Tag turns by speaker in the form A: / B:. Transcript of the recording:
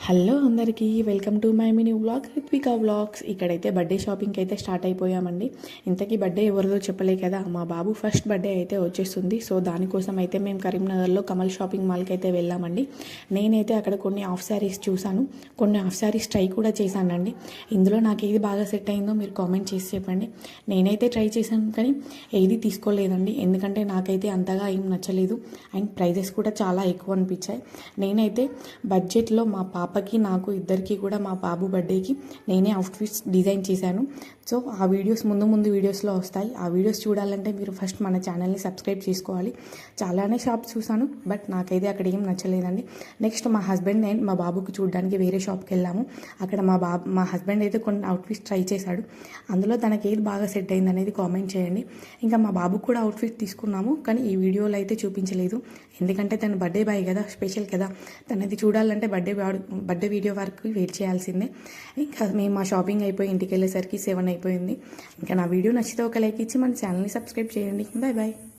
A: Hello అందరికీ welcome to my mini vlog Rithwika vlogs. ఇక్కడైతే birthday షాపింగ్కి అయితే స్టార్ట్ అయిపోయామండి. ఇంతకీ బర్త్డే ఎవరిదో చెప్పలే కదా, మా బాబు ఫస్ట్ బర్త్డే అయితే వచ్చేస్తుంది. సో దానికోసం అయితే మేము కరీంనగర్లో కమల్ షాపింగ్ మాల్కి అయితే వెళ్ళామండి. నేనైతే అక్కడ కొన్ని హాఫ్ శారీస్ చూశాను, కొన్ని హాఫ్ శారీస్ ట్రై కూడా చేశానండి. ఇందులో నాకు ఏది బాగా సెట్ అయిందో మీరు కామెంట్ చేసి చెప్పండి. నేనైతే ట్రై చేశాను కానీ ఏది తీసుకోలేదండి, ఎందుకంటే నాకైతే అంతగా ఏం నచ్చలేదు అండ్ ప్రైజెస్ కూడా చాలా ఎక్కువ అనిపించాయి. నేనైతే బడ్జెట్లో మా పాపకి నాకు ఇద్దరికి కూడా మా బాబు బర్త్డేకి నేనే అవుట్ఫిట్స్ డిజైన్ చేశాను. సో ఆ వీడియోస్ ముందు వీడియోస్లో వస్తాయి. ఆ వీడియోస్ చూడాలంటే మీరు ఫస్ట్ మన ఛానల్ని సబ్స్క్రైబ్ చేసుకోవాలి. చాలానే షాప్స్ చూసాను, బట్ నాకైతే అక్కడ ఏం నచ్చలేదండి. నెక్స్ట్ మా హస్బెండ్ అండ్ మా బాబుకి చూడడానికి వేరే షాప్కి వెళ్ళాము. అక్కడ మా హస్బెండ్ అయితే కొన్ని అవుట్ఫిట్స్ ట్రై చేశాడు. అందులో తనకి ఏది బాగా సెట్ అయింది అనేది కామెంట్ చేయండి. ఇంకా మా బాబుకి కూడా అవుట్ఫిట్ తీసుకున్నాము, కానీ ఈ వీడియోలో అయితే చూపించలేదు, ఎందుకంటే తన బర్త్డే బాయ్ కదా, స్పెషల్ కదా, తనది చూడాలంటే బర్త్డే వీడియో వరకు వెయిట్ చేయాల్సిందే. ఇంకా మేము మా షాపింగ్ అయిపోయి ఇంటికి వెళ్ళేసరికి 7 అయిపోయింది. ఇంకా నా వీడియో నచ్చితే ఒక లైక్ ఇచ్చి మన ఛానల్ని సబ్స్క్రైబ్ చేయండి. Bye bye.